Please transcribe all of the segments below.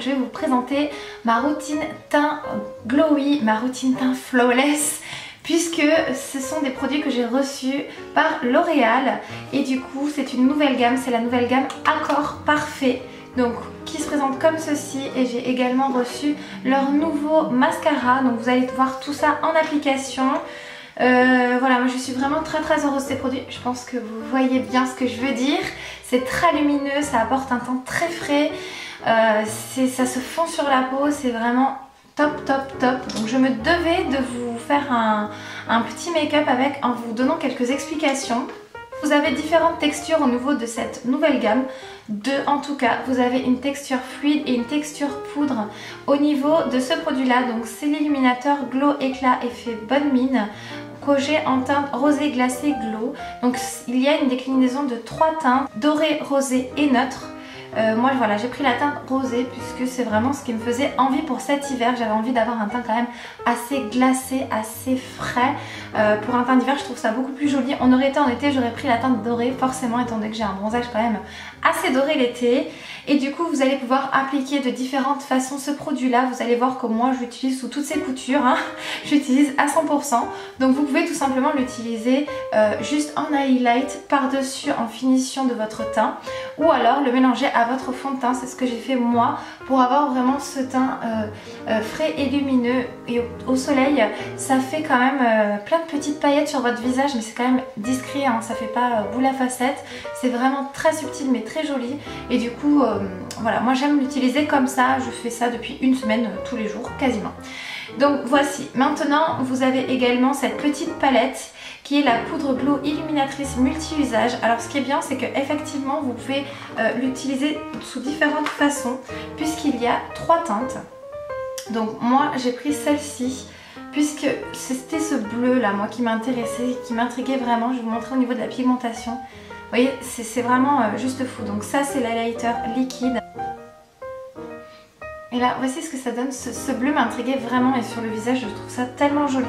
je vais vous présenter ma routine teint glowy, ma routine teint flawless, puisque ce sont des produits que j'ai reçus par L'Oréal et du coup c'est une nouvelle gamme, c'est la nouvelle gamme Accord Parfait, donc qui se présente comme ceci, et j'ai également reçu leur nouveau mascara, donc vous allez voir tout ça en application. Voilà, moi je suis vraiment très heureuse de ces produits, je pense que vous voyez bien ce que je veux dire. C'est très lumineux, ça apporte un teint très frais, ça se fond sur la peau, c'est vraiment top. Donc je me devais de vous faire un petit make-up avec, en vous donnant quelques explications. Vous avez différentes textures au niveau de cette nouvelle gamme. Deux en tout cas, vous avez une texture fluide et une texture poudre au niveau de ce produit là. Donc c'est l'illuminateur Glow Éclat Effet Bonne Mine que j'ai en teinte rosé glacé glow. Donc il y a une déclinaison de 3 teintes, doré, rosé et neutre. Moi voilà, j'ai pris la teinte rosée puisque c'est vraiment ce qui me faisait envie pour cet hiver. J'avais envie d'avoir un teint quand même assez glacé, assez frais. Pour un teint d'hiver je trouve ça beaucoup plus joli. On aurait été en été, j'aurais pris la teinte dorée forcément, étant donné que j'ai un bronzage quand même assez doré l'été. Et du coup vous allez pouvoir appliquer de différentes façons ce produit là. Vous allez voir que moi je l'utilise sous toutes ses coutures, hein. J'utilise à 100%. Donc vous pouvez tout simplement l'utiliser juste en highlight par dessus en finition de votre teint, ou alors le mélanger à votre fond de teint. C'est ce que j'ai fait moi pour avoir vraiment ce teint frais et lumineux, et au soleil ça fait quand même plein de petites paillettes sur votre visage, mais c'est quand même discret, hein. Ça fait pas boule à facettes, c'est vraiment très subtil mais très joli. Et du coup voilà, moi j'aime l'utiliser comme ça, je fais ça depuis une semaine tous les jours quasiment. Donc voici, maintenant vous avez également cette petite palette qui est la poudre Glow illuminatrice multi-usage. Alors ce qui est bien, c'est que effectivement vous pouvez l'utiliser sous différentes façons puisqu'il y a 3 teintes. Donc moi j'ai pris celle-ci puisque c'était ce bleu là moi qui m'intéressait, qui m'intriguait vraiment. Je vais vous montrer au niveau de la pigmentation. Vous voyez, c'est vraiment juste fou. Donc ça c'est l'highlighter liquide. Et là voici ce que ça donne. Ce bleu m'intriguait vraiment, et sur le visage je trouve ça tellement joli.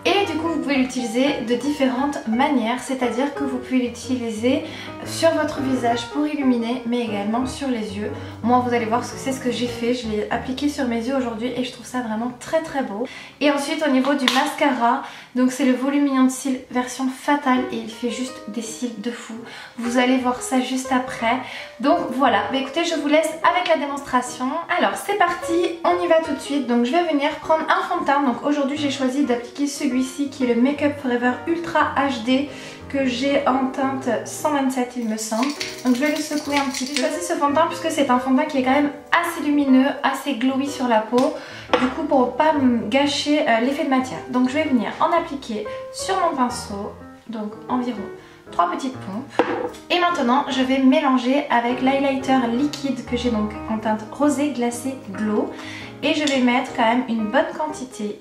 Et du coup vous pouvez l'utiliser de différentes manières, c'est-à-dire que vous pouvez l'utiliser sur votre visage pour illuminer, mais également sur les yeux. Moi vous allez voir ce que c'est, ce que j'ai fait, je l'ai appliqué sur mes yeux aujourd'hui et je trouve ça vraiment très beau. Et ensuite au niveau du mascara, donc c'est le voluminant de cils version fatale et il fait juste des cils de fou. Vous allez voir ça juste après. Donc voilà, bah écoutez, je vous laisse avec la démonstration. Alors c'est parti, on y va tout de suite. Donc je vais venir prendre un fond de teint. Donc aujourd'hui j'ai choisi d'appliquer celui-ci qui est le Make Up Forever Ultra HD que j'ai en teinte 127 il me semble. Donc je vais le secouer un petit peu. J'ai choisi ce fond de teint puisque c'est un fond de teint qui est quand même assez lumineux, assez glowy sur la peau. Du coup pour pas me gâcher l'effet de matière. Donc je vais venir en appliquer sur mon pinceau. Donc environ 3 petites pompes. Et maintenant je vais mélanger avec l'highlighter liquide que j'ai donc en teinte rosé glacé glow. Et je vais mettre quand même une bonne quantité.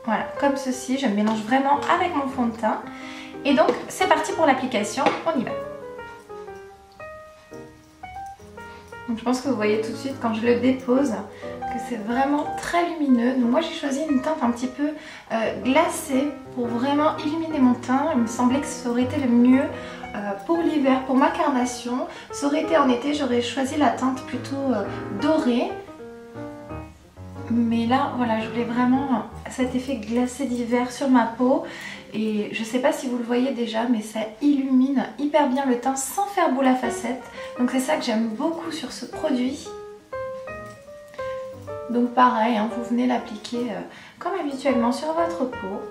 Voilà, comme ceci, je mélange vraiment avec mon fond de teint. Et donc c'est parti pour l'application, on y va. Donc je pense que vous voyez tout de suite quand je le dépose que c'est vraiment très lumineux. Donc moi j'ai choisi une teinte un petit peu glacée pour vraiment illuminer mon teint. Il me semblait que ça aurait été le mieux pour l'hiver, pour ma carnation. Ça aurait été en été, j'aurais choisi la teinte plutôt dorée. Mais là voilà, je voulais vraiment cet effet glacé d'hiver sur ma peau. Et je sais pas si vous le voyez déjà, mais ça illumine hyper bien le teint sans faire boule à facettes. Donc c'est ça que j'aime beaucoup sur ce produit. Donc pareil, hein, vous venez l'appliquer comme habituellement sur votre peau.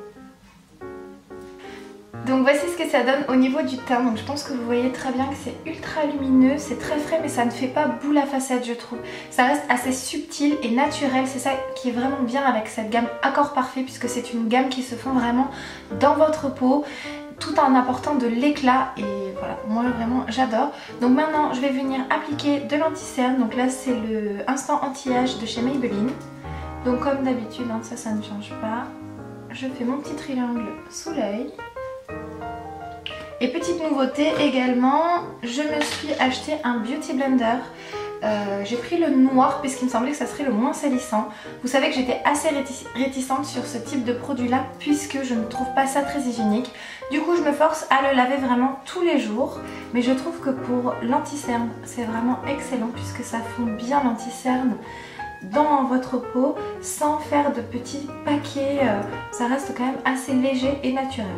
Donc voici ce que ça donne au niveau du teint. Donc je pense que vous voyez très bien que c'est ultra lumineux, c'est très frais, mais ça ne fait pas boule à facettes je trouve. Ça reste assez subtil et naturel, c'est ça qui est vraiment bien avec cette gamme Accord Parfait, puisque c'est une gamme qui se fond vraiment dans votre peau, tout en apportant de l'éclat. Et voilà, moi vraiment j'adore. Donc maintenant je vais venir appliquer de l'anti-cerne. Donc là c'est le Instant Anti-Âge de chez Maybelline. Donc comme d'habitude, hein, ça ne change pas. Je fais mon petit triangle sous l'œil. Et petite nouveauté également, je me suis acheté un Beauty Blender j'ai pris le noir puisqu'il me semblait que ça serait le moins salissant. Vous savez que j'étais assez réticente sur ce type de produit là puisque je ne trouve pas ça très hygiénique. Du coup je me force à le laver vraiment tous les jours. Mais je trouve que pour l'anti-cerne c'est vraiment excellent puisque ça fond bien l'anti-cerne dans votre peau sans faire de petits paquets. Ça reste quand même assez léger et naturel.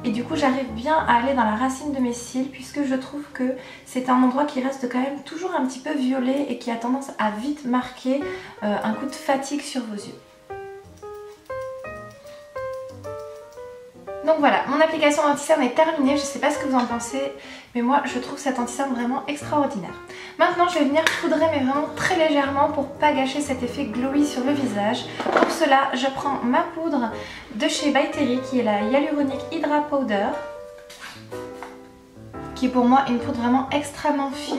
Et du coup j'arrive bien à aller dans la racine de mes cils puisque je trouve que c'est un endroit qui reste quand même toujours un petit peu violet et qui a tendance à vite marquer un coup de fatigue sur vos yeux. Donc voilà, mon application d'anti-cerne est terminée, je ne sais pas ce que vous en pensez, mais moi je trouve cet anti-cerne vraiment extraordinaire. Maintenant je vais venir poudrer mais vraiment très légèrement pour pas gâcher cet effet glowy sur le visage. Pour cela je prends ma poudre de chez By Terry qui est la Hyaluronic Hydra Powder, qui est pour moi une poudre vraiment extrêmement fine,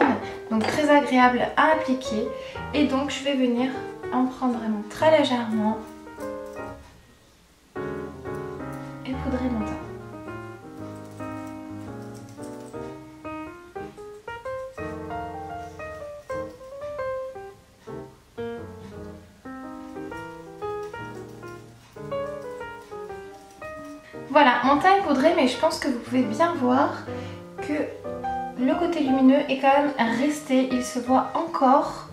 donc très agréable à appliquer. Et donc je vais venir en prendre vraiment très légèrement et poudrer mon teint. Voilà, mon teint est poudré, mais je pense que vous pouvez bien voir que le côté lumineux est quand même resté, il se voit encore.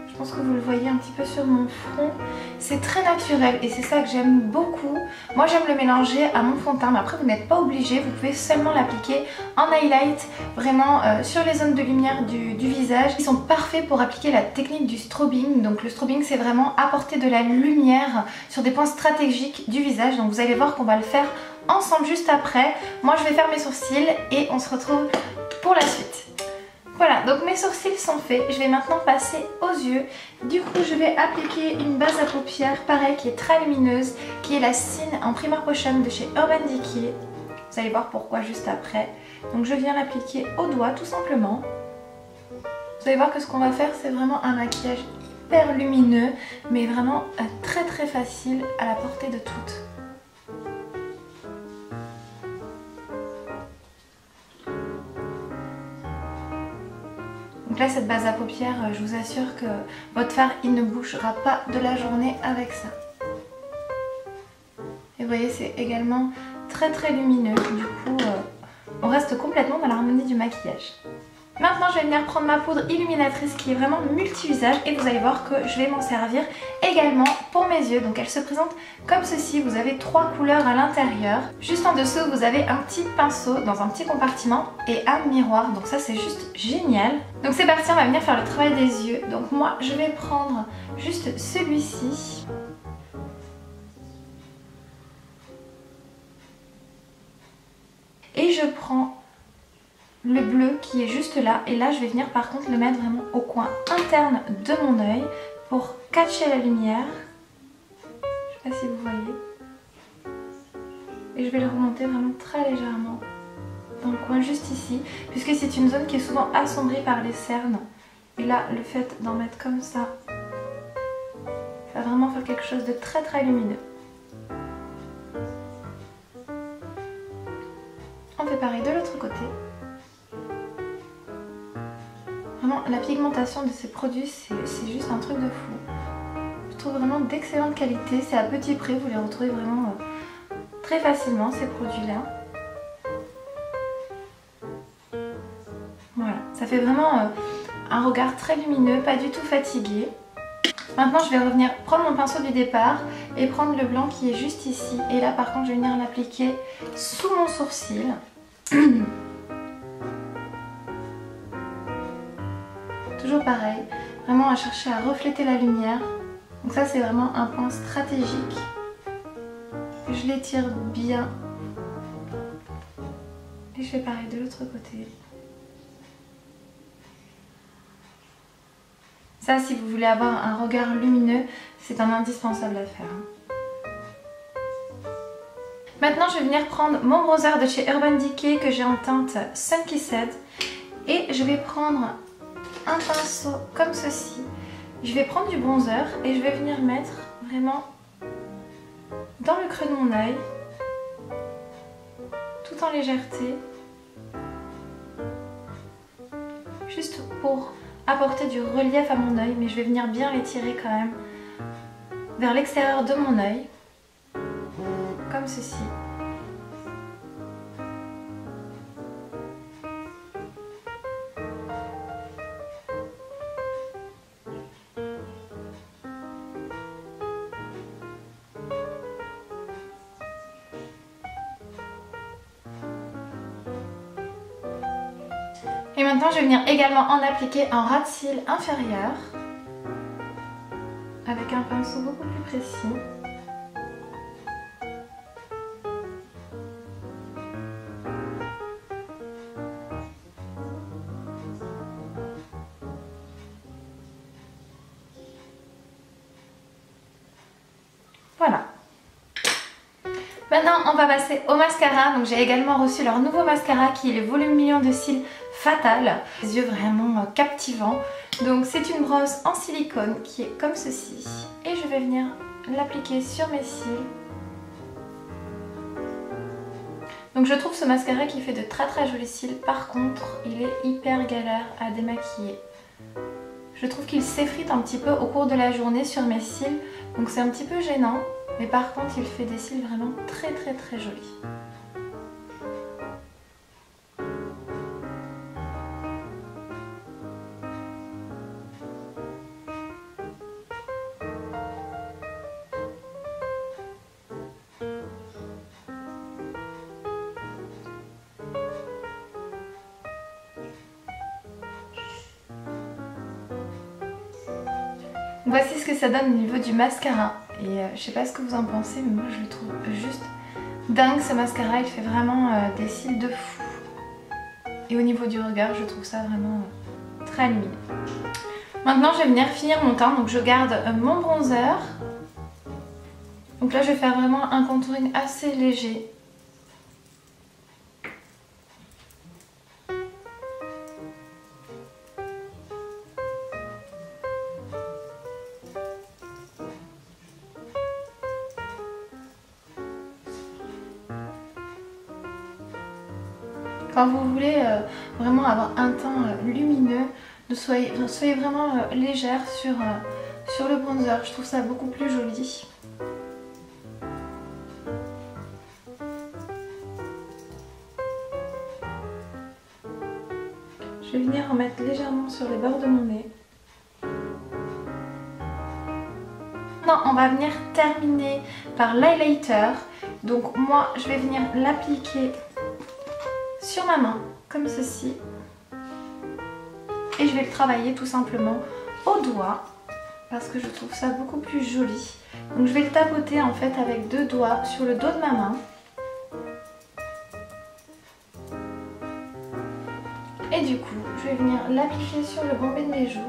Je pense que vous le voyez un petit peu sur mon front. C'est très naturel et c'est ça que j'aime beaucoup. Moi j'aime le mélanger à mon fond de teint, mais après vous n'êtes pas obligé, vous pouvez seulement l'appliquer en highlight, vraiment sur les zones de lumière du visage. Ils sont parfaits pour appliquer la technique du strobing. Donc le strobing c'est vraiment apporter de la lumière sur des points stratégiques du visage. Donc vous allez voir qu'on va le faire ensemble juste après. Moi je vais faire mes sourcils et on se retrouve pour la suite. Voilà, donc mes sourcils sont faits, je vais maintenant passer aux yeux. Du coup je vais appliquer une base à paupières, pareil, qui est très lumineuse, qui est la Cine en Primer Potion de chez Urban Decay. Vous allez voir pourquoi juste après. Donc je viens l'appliquer au doigt tout simplement. Vous allez voir que ce qu'on va faire c'est vraiment un maquillage hyper lumineux, mais vraiment très très facile à la portée de toutes. Donc là cette base à paupières, je vous assure que votre fard il ne bougera pas de la journée avec ça. Et vous voyez c'est également très très lumineux, du coup on reste complètement dans l'harmonie du maquillage. Maintenant je vais venir prendre ma poudre illuminatrice qui est vraiment multi-usage et vous allez voir que je vais m'en servir également pour mes yeux. Donc elle se présente comme ceci, vous avez 3 couleurs à l'intérieur. Juste en dessous vous avez un petit pinceau dans un petit compartiment et un miroir, donc ça c'est juste génial. Donc c'est parti, on va venir faire le travail des yeux. Donc moi je vais prendre juste celui-ci. Et je prends le bleu qui est juste là, et là je vais venir par contre le mettre vraiment au coin interne de mon œil pour catcher la lumière. Je sais pas si vous voyez. Et je vais le remonter vraiment très légèrement dans le coin juste ici, puisque c'est une zone qui est souvent assombrie par les cernes. Et là le fait d'en mettre comme ça, ça va vraiment faire quelque chose de très très lumineux. On fait pareil de l'autre côté. Vraiment, la pigmentation de ces produits, c'est juste un truc de fou. Je trouve vraiment d'excellente qualité. C'est à petit prix, vous les retrouvez vraiment très facilement, ces produits-là. Voilà, ça fait vraiment un regard très lumineux, pas du tout fatigué. Maintenant, je vais revenir prendre mon pinceau du départ et prendre le blanc qui est juste ici. Et là, par contre, je vais venir l'appliquer sous mon sourcil. Toujours pareil, vraiment à chercher à refléter la lumière. Donc ça c'est vraiment un point stratégique. Je l'étire bien. Et je fais pareil de l'autre côté. Ça, si vous voulez avoir un regard lumineux, c'est un indispensable à faire. Maintenant je vais venir prendre mon bronzer de chez Urban Decay que j'ai en teinte Sun Kissed. Et je vais prendre un pinceau comme ceci. Je vais prendre du bronzer et je vais venir mettre vraiment dans le creux de mon œil, tout en légèreté, juste pour apporter du relief à mon œil, mais je vais venir bien l'étirer quand même vers l'extérieur de mon œil, comme ceci. Et maintenant, je vais venir également en appliquer un ras de cils inférieur avec un pinceau beaucoup plus précis. Voilà. Maintenant, on va passer au mascara. Donc, j'ai également reçu leur nouveau mascara qui est le volume million de cils Fatal. Les yeux vraiment captivants. Donc, c'est une brosse en silicone qui est comme ceci. Et je vais venir l'appliquer sur mes cils. Donc, je trouve ce mascara qui fait de très très jolis cils. Par contre, il est hyper galère à démaquiller. Je trouve qu'il s'effrite un petit peu au cours de la journée sur mes cils. Donc, c'est un petit peu gênant. Mais par contre, il fait des cils vraiment très très très jolis. Voici ce que ça donne au niveau du mascara. Et je sais pas ce que vous en pensez, mais moi je le trouve juste dingue ce mascara. Il fait vraiment des cils de fou. Et au niveau du regard, je trouve ça vraiment très lumineux. Maintenant je vais venir finir mon teint. Donc je garde mon bronzer. Donc là je vais faire vraiment un contouring assez léger. Quand vous voulez vraiment avoir un teint lumineux, soyez vraiment légère sur le bronzer. Je trouve ça beaucoup plus joli. Je vais venir en mettre légèrement sur les bords de mon nez. Maintenant, on va venir terminer par l'highlighter. Donc moi, je vais venir l'appliquer sur ma main, comme ceci. Et je vais le travailler tout simplement au doigt, parce que je trouve ça beaucoup plus joli. Donc je vais le tapoter en fait avec 2 doigts sur le dos de ma main. Et du coup, je vais venir l'appliquer sur le bombé de mes joues.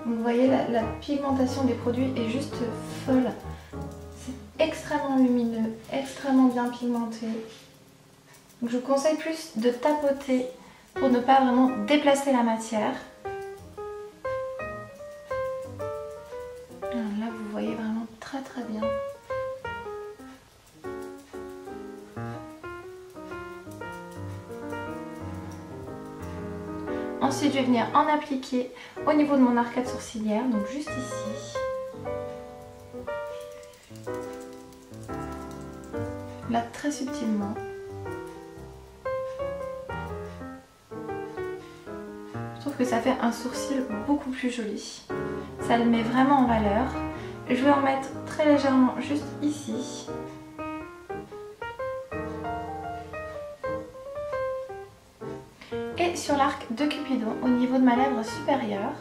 Donc vous voyez, la pigmentation des produits est juste folle. C'est extrêmement lumineux, extrêmement bien pigmenté. Donc je vous conseille plus de tapoter pour ne pas vraiment déplacer la matière. Alors là, vous voyez vraiment très très bien. Ensuite, je vais venir en appliquer au niveau de mon arcade sourcilière, donc juste ici. Là, très subtilement. Je trouve que ça fait un sourcil beaucoup plus joli. Ça le met vraiment en valeur. Je vais en mettre très légèrement juste ici. Et sur l'arc de Cupidon au niveau de ma lèvre supérieure.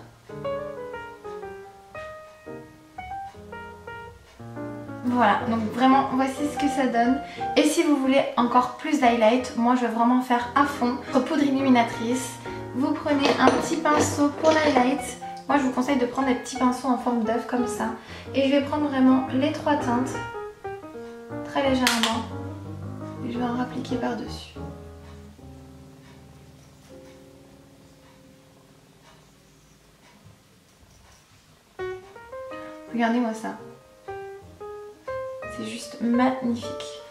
Voilà, donc vraiment voici ce que ça donne. Et si vous voulez encore plus d'highlight, moi je vais vraiment faire à fond. Poudre illuminatrice, vous prenez un petit pinceau pour l'highlight. Moi je vous conseille de prendre des petits pinceaux en forme d'œuf comme ça. Et je vais prendre vraiment les 3 teintes, très légèrement. Et je vais en appliquer par-dessus. Regardez-moi ça. C'est juste magnifique.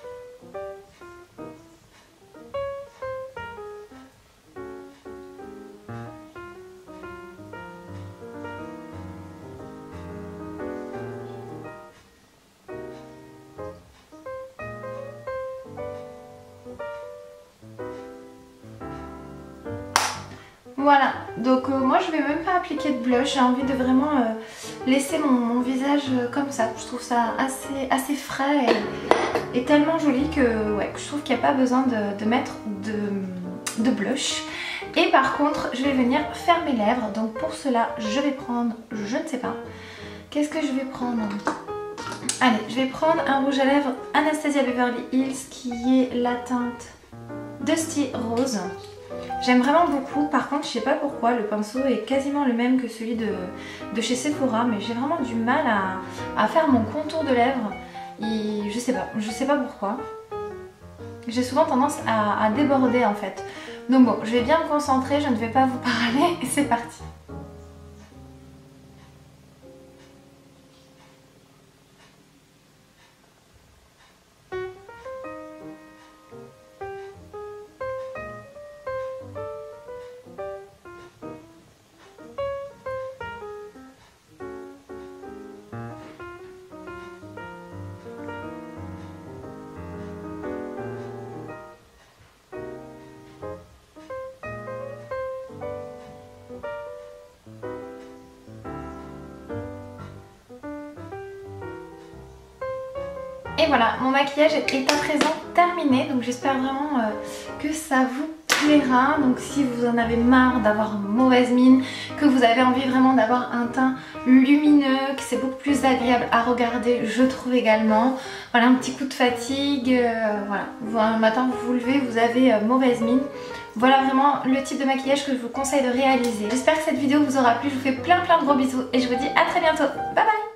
Voilà, donc moi je vais même pas appliquer de blush, j'ai envie de vraiment laisser mon visage comme ça. Je trouve ça assez frais et tellement joli que, ouais, je trouve qu'il n'y a pas besoin de mettre de blush. Et par contre je vais venir faire mes lèvres, donc pour cela je vais prendre, je ne sais pas, qu'est-ce que je vais prendre? Allez, je vais prendre un rouge à lèvres Anastasia Beverly Hills qui est la teinte Dusty Rose. J'aime vraiment beaucoup, par contre je sais pas pourquoi le pinceau est quasiment le même que celui de chez Sephora, mais j'ai vraiment du mal à faire mon contour de lèvres et je sais pas pourquoi. J'ai souvent tendance à déborder en fait. Donc bon, je vais bien me concentrer, je ne vais pas vous parler et c'est parti. Et voilà, mon maquillage est à présent terminé, donc j'espère vraiment que ça vous plaira. Donc si vous en avez marre d'avoir une mauvaise mine, que vous avez envie vraiment d'avoir un teint lumineux, que c'est beaucoup plus agréable à regarder, je trouve également. Voilà, un petit coup de fatigue, voilà, un matin vous vous levez, vous avez mauvaise mine. Voilà vraiment le type de maquillage que je vous conseille de réaliser. J'espère que cette vidéo vous aura plu, je vous fais plein de gros bisous et je vous dis à très bientôt. Bye bye.